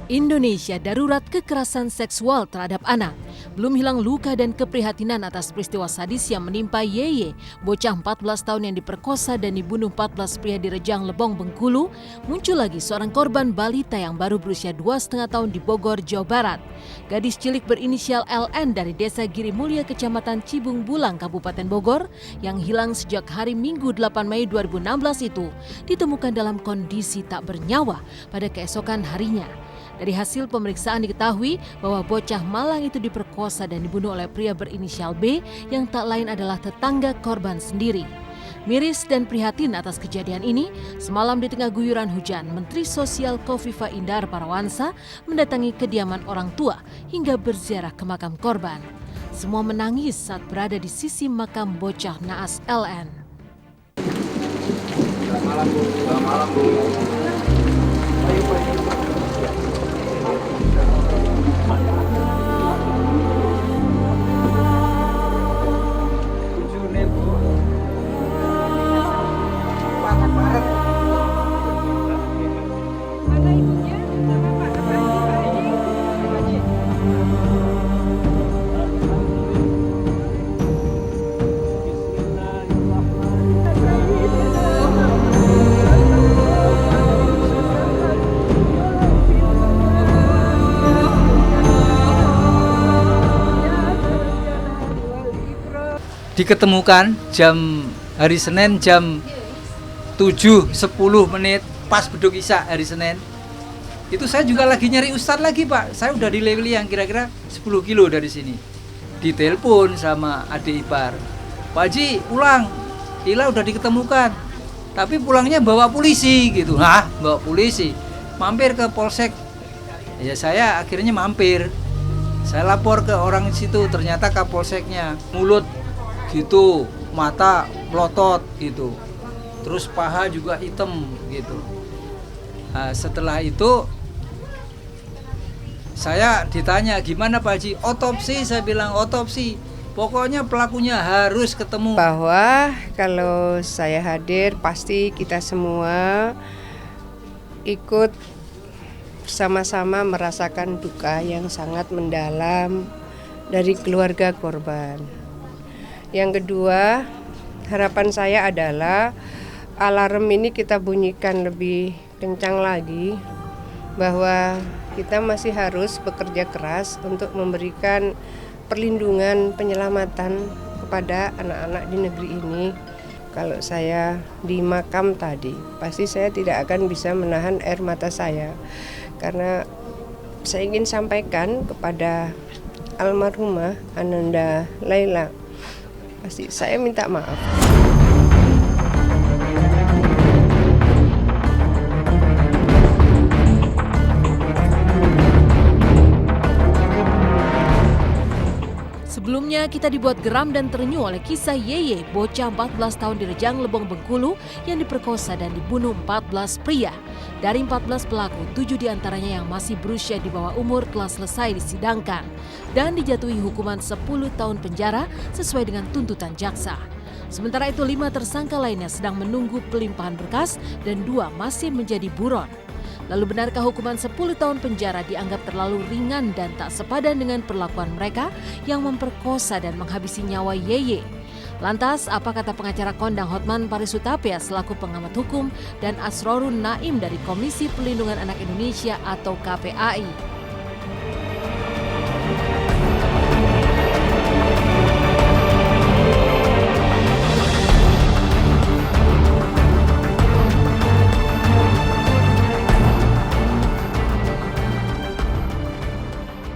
Indonesia darurat kekerasan seksual terhadap anak. Belum hilang luka dan keprihatinan atas peristiwa sadis yang menimpa Yeye, bocah 14 tahun yang diperkosa dan dibunuh 14 pria di Rejang Lebong, Bengkulu. Muncul lagi seorang korban balita yang baru berusia 2,5 tahun di Bogor, Jawa Barat. Gadis cilik berinisial LN dari Desa Giri Mulia, Kecamatan Cibung Bulang, Kabupaten Bogor, yang hilang sejak hari Minggu 8 Mei 2016 itu, ditemukan dalam kondisi tak bernyawa pada keesokan harinya. Dari hasil pemeriksaan diketahui bahwa bocah malang itu diperkosa dan dibunuh oleh pria berinisial B yang tak lain adalah tetangga korban sendiri. Miris dan prihatin atas kejadian ini, semalam di tengah guyuran hujan, Menteri Sosial Kofifa Indar Parawansa mendatangi kediaman orang tua hingga berziarah ke makam korban. Semua menangis saat berada di sisi makam bocah naas LN. Selamat malam, Bu. Selamat malam, Bu. Ayo, Pak. Diketemukan hari Senin jam 7.10 menit pas beduk isya hari Senin. Itu saya juga lagi nyari ustadz lagi, Pak. Saya udah di level yang kira-kira 10 kilo dari sini. Ditelepon sama adik ipar, Pak Haji pulang, Ila udah diketemukan, tapi pulangnya bawa polisi gitu. Hah, bawa polisi? Mampir ke polsek. Ya saya akhirnya mampir. Saya lapor ke orang situ, ternyata kapolseknya mulut gitu, mata melotot gitu, terus paha juga hitam gitu. Nah, setelah itu saya ditanya, gimana Pak Haji? Otopsi, saya bilang otopsi. Pokoknya pelakunya harus ketemu. Bahwa kalau saya hadir pasti kita semua ikut sama-sama merasakan duka yang sangat mendalam dari keluarga korban. Yang kedua, harapan saya adalah alarm ini kita bunyikan lebih kencang lagi, bahwa kita masih harus bekerja keras untuk memberikan perlindungan, penyelamatan kepada anak-anak di negeri ini. Kalau saya di makam tadi, pasti saya tidak akan bisa menahan air mata saya, karena saya ingin sampaikan kepada almarhumah Ananda Laila, pasti saya minta maaf. Sebelumnya kita dibuat geram dan terenyuh oleh kisah Yeye, bocah 14 tahun di Rejang Lebong, Bengkulu yang diperkosa dan dibunuh 14 pria. Dari 14 pelaku, 7 diantaranya yang masih berusia di bawah umur telah selesai disidangkan dan dijatuhi hukuman 10 tahun penjara sesuai dengan tuntutan jaksa. Sementara itu 5 tersangka lainnya sedang menunggu pelimpahan berkas dan 2 masih menjadi buron. Lalu benarkah hukuman 10 tahun penjara dianggap terlalu ringan dan tak sepadan dengan perlakuan mereka yang memperkosa dan menghabisi nyawa Yeye? Lantas, apa kata pengacara kondang Hotman Paris Hutapea selaku pengamat hukum dan Asrorun Naim dari Komisi Pelindungan Anak Indonesia atau KPAI?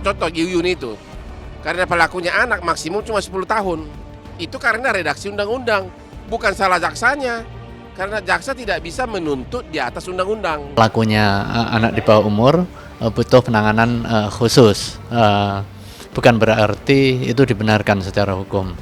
Contoh Yuyun itu, karena pelakunya anak maksimum cuma 10 tahun. Itu karena redaksi undang-undang, bukan salah jaksanya. Karena jaksa tidak bisa menuntut di atas undang-undang. Pelakunya anak di bawah umur butuh penanganan khusus, bukan berarti itu dibenarkan secara hukum.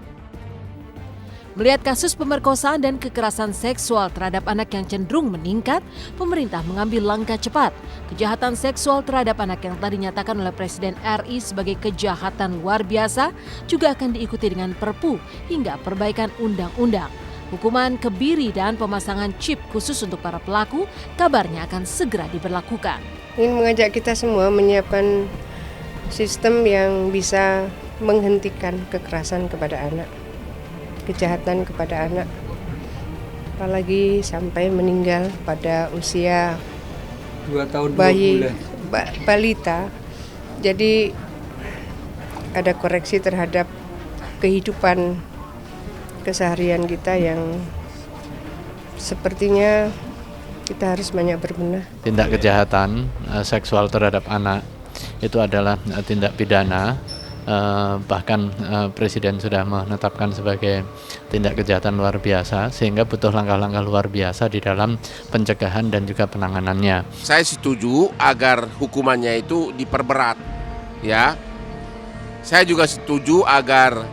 Melihat kasus pemerkosaan dan kekerasan seksual terhadap anak yang cenderung meningkat, pemerintah mengambil langkah cepat. Kejahatan seksual terhadap anak yang telah dinyatakan oleh Presiden RI sebagai kejahatan luar biasa juga akan diikuti dengan Perpu hingga perbaikan undang-undang. Hukuman kebiri dan pemasangan chip khusus untuk para pelaku kabarnya akan segera diberlakukan. Ingin mengajak kita semua menyiapkan sistem yang bisa menghentikan kekerasan kepada anak, kejahatan kepada anak, apalagi sampai meninggal pada usia 2 tahun 2 bayi bulan. balita. Jadi ada koreksi terhadap kehidupan keseharian kita yang sepertinya kita harus banyak berbenah. Tindak kejahatan seksual terhadap anak itu adalah tindak pidana, bahkan Presiden sudah menetapkan sebagai tindak kejahatan luar biasa, sehingga butuh langkah-langkah luar biasa di dalam pencegahan dan juga penanganannya. Saya setuju agar hukumannya itu diperberat, ya. Saya juga setuju agar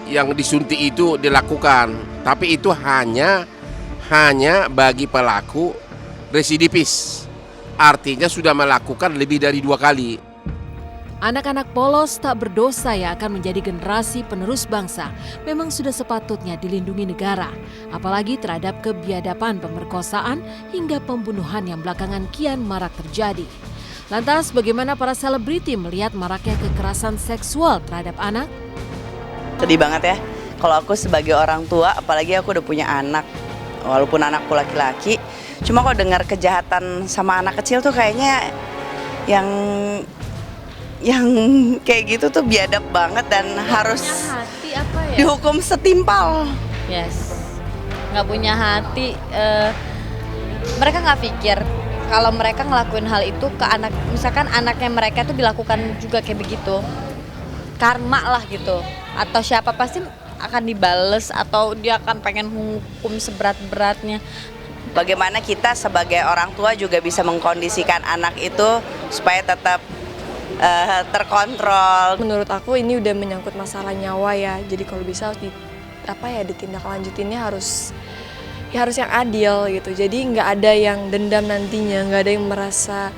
yang disuntik itu dilakukan, tapi itu hanya bagi pelaku residivis, artinya sudah melakukan lebih dari 2 kali. Anak-anak polos tak berdosa yang akan menjadi generasi penerus bangsa memang sudah sepatutnya dilindungi negara, apalagi terhadap kebiadaban pemerkosaan hingga pembunuhan yang belakangan kian marak terjadi. Lantas bagaimana para selebriti melihat maraknya kekerasan seksual terhadap anak? Sedih banget ya, kalau aku sebagai orang tua, apalagi aku udah punya anak, walaupun anakku laki-laki, cuma kalau dengar kejahatan sama anak kecil tuh kayaknya yang kayak gitu tuh biadab banget dan harus hati apa ya? dihukum setimpal. Yes, nggak punya hati. Mereka nggak pikir kalau mereka ngelakuin hal itu ke anak, misalkan anaknya mereka tuh dilakukan juga kayak begitu, karma lah gitu, atau siapa pasti akan dibales atau dia akan pengen hukum seberat-beratnya. Bagaimana kita sebagai orang tua juga bisa mengkondisikan anak itu supaya tetap terkontrol. Menurut aku ini udah menyangkut masalah nyawa ya. Jadi kalau bisa ditindaklanjutinnya harus yang adil gitu. Jadi nggak ada yang dendam nantinya, nggak ada yang merasa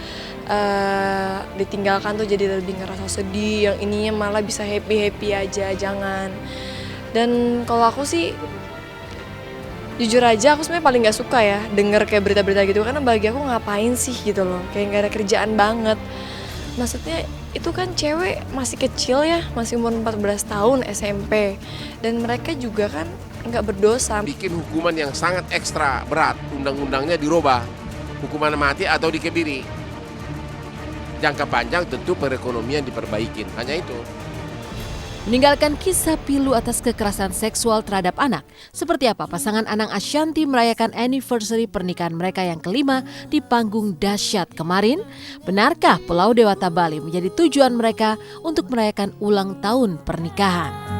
ditinggalkan tuh jadi lebih ngerasa sedih. Yang ininya malah bisa happy aja, jangan. Dan kalau aku sih jujur aja aku sebenarnya paling nggak suka ya denger kayak berita-berita gitu, karena bagi aku ngapain sih gitu loh, kayak nggak ada kerjaan banget. Maksudnya itu kan cewek masih kecil ya, masih umur 14 tahun SMP, dan mereka juga kan nggak berdosa. Bikin hukuman yang sangat ekstra berat, undang-undangnya dirubah, hukuman mati atau dikebiri. Jangka panjang tentu perekonomian diperbaikin, hanya itu. Meninggalkan kisah pilu atas kekerasan seksual terhadap anak, seperti apa pasangan Anang Ashanty merayakan anniversary pernikahan mereka yang kelima di panggung dahsyat kemarin? Benarkah Pulau Dewata Bali menjadi tujuan mereka untuk merayakan ulang tahun pernikahan?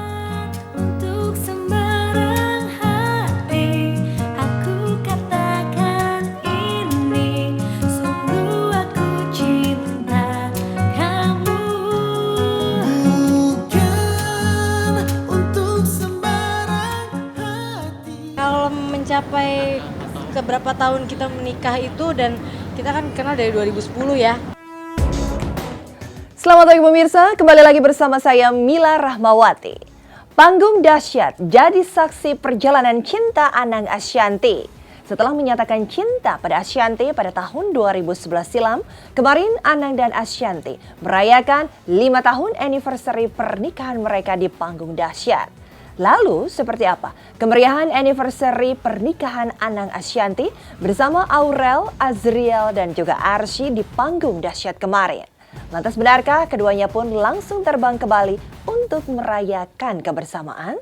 Mencapai keberapa tahun kita menikah itu, dan kita kan kenal dari 2010 ya. Selamat pagi pemirsa, kembali lagi bersama saya Mila Rahmawati. Panggung dahsyat jadi saksi perjalanan cinta Anang Ashanty. Setelah menyatakan cinta pada Ashanty pada tahun 2011 silam, kemarin Anang dan Ashanty merayakan 5 tahun anniversary pernikahan mereka di panggung dahsyat. Lalu seperti apa kemeriahan anniversary pernikahan Anang Ashanty bersama Aurel, Azriel dan juga Arsy di panggung dahsyat kemarin? Lantas benarkah keduanya pun langsung terbang ke Bali untuk merayakan kebersamaan?